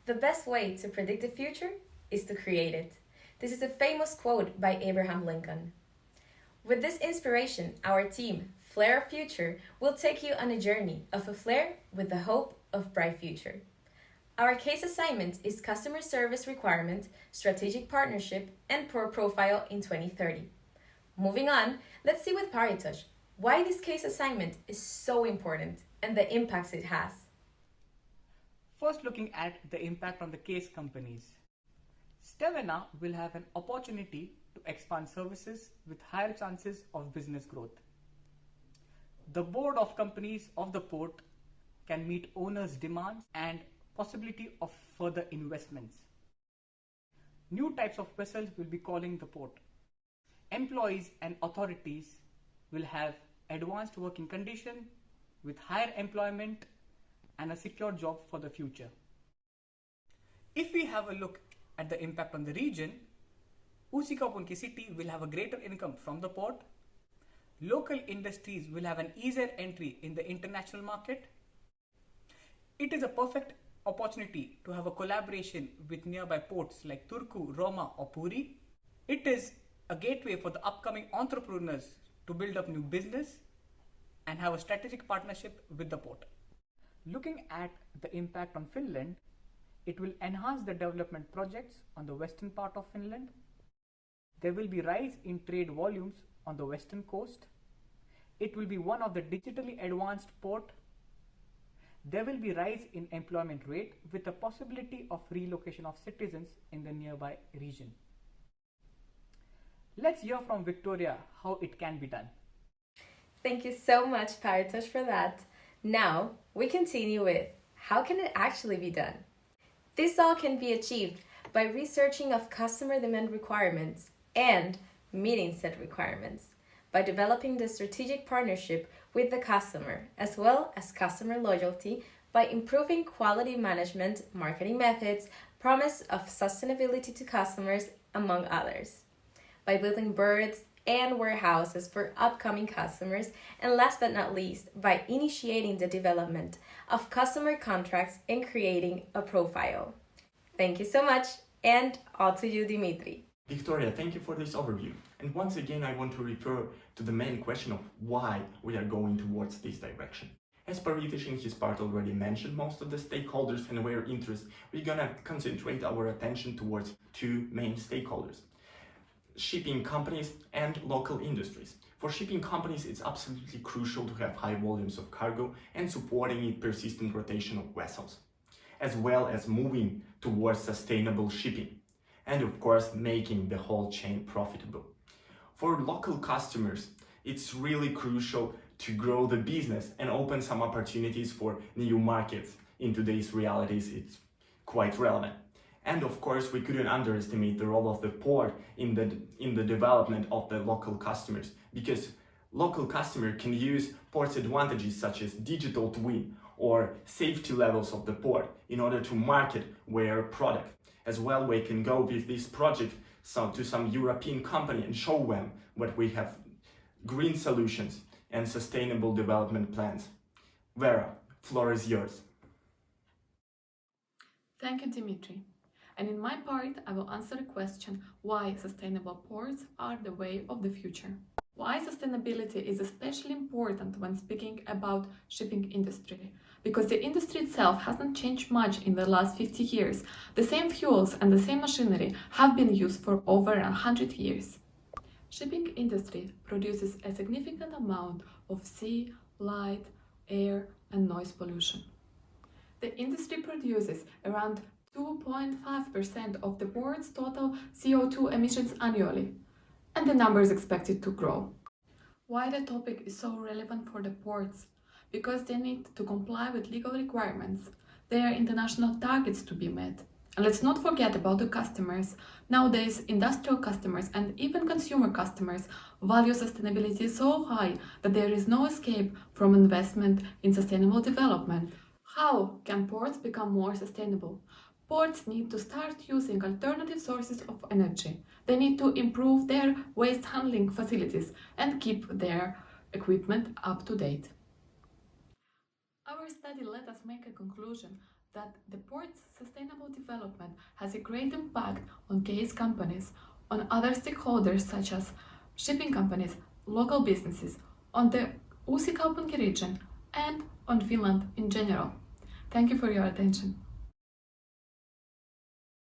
The best way to predict the future is to create it. This is a famous quote by Abraham Lincoln. With this inspiration, our team, Flair of Future, will take you on a journey of a flair with the hope of bright future. Our case assignment is Customer Service Requirement, Strategic Partnership, and Poor Profile in 2030. Moving on, let's see with Paritosh why this case assignment is so important and the impacts it has. First, looking at the impact on the case companies. Stevena will have an opportunity to expand services with higher chances of business growth. The board of companies of the port can meet owners' demands and possibility of further investments. New types of vessels will be calling the port. Employees and authorities will have advanced working conditions with higher employment and a secure job for the future. If we have a look at the impact on the region, Uusikaupunki city will have a greater income from the port. Local industries will have an easier entry in the international market. It is a perfect opportunity to have a collaboration with nearby ports like Turku, Roma or Puri. It is a gateway for the upcoming entrepreneurs to build up new business and have a strategic partnership with the port. Looking at the impact on Finland, it will enhance the development projects on the western part of Finland. There will be rise in trade volumes on the western coast. It will be one of the digitally advanced port. There will be rise in employment rate with the possibility of relocation of citizens in the nearby region. Let's hear from Victoria how it can be done. Thank you so much, Paritosh, for that. Now, we continue with how can it actually be done? This all can be achieved by researching of customer demand requirements and meeting said requirements, by developing the strategic partnership with the customer, as well as customer loyalty, by improving quality management, marketing methods, promise of sustainability to customers, among others, by building berths and warehouses for upcoming customers, and last but not least, by initiating the development of customer contracts and creating a profile. Thank you so much, and all to you, Dimitri. Victoria, thank you for this overview. And once again, I want to refer to the main question of why we are going towards this direction. As Paritosh in his part already mentioned most of the stakeholders and their interests, we're gonna concentrate our attention towards two main stakeholders: shipping companies and local industries. For shipping companies, it's absolutely crucial to have high volumes of cargo and supporting it persistent rotation of vessels, as well as moving towards sustainable shipping, and of course, making the whole chain profitable. For local customers, it's really crucial to grow the business and open some opportunities for new markets. In today's realities, it's quite relevant. And of course, we couldn't underestimate the role of the port in the development of the local customers, because local customer can use port's advantages such as digital twin or safety levels of the port in order to market their product. As well, we can go with this project to some European company and show them what we have: green solutions and sustainable development plans. Vera, floor is yours. Thank you, Dimitri. And in my part, I will answer the question why sustainable ports are the way of the future. Why sustainability is especially important when speaking about shipping industry? Because the industry itself hasn't changed much in the last 50 years. The same fuels and the same machinery have been used for over 100 years. Shipping industry produces a significant amount of sea, light, air, and noise pollution. The industry produces around 2.5% of the world's total CO2 emissions annually, and the number is expected to grow. Why the topic is so relevant for the ports? Because they need to comply with legal requirements. There are international targets to be met. And let's not forget about the customers. Nowadays, industrial customers and even consumer customers value sustainability so high that there is no escape from investment in sustainable development. How can ports become more sustainable? Ports need to start using alternative sources of energy. They need to improve their waste handling facilities and keep their equipment up to date. Our study let us make a conclusion that the port's sustainable development has a great impact on case companies, on other stakeholders such as shipping companies, local businesses, on the Uusikaupunki region, and on Finland in general. Thank you for your attention.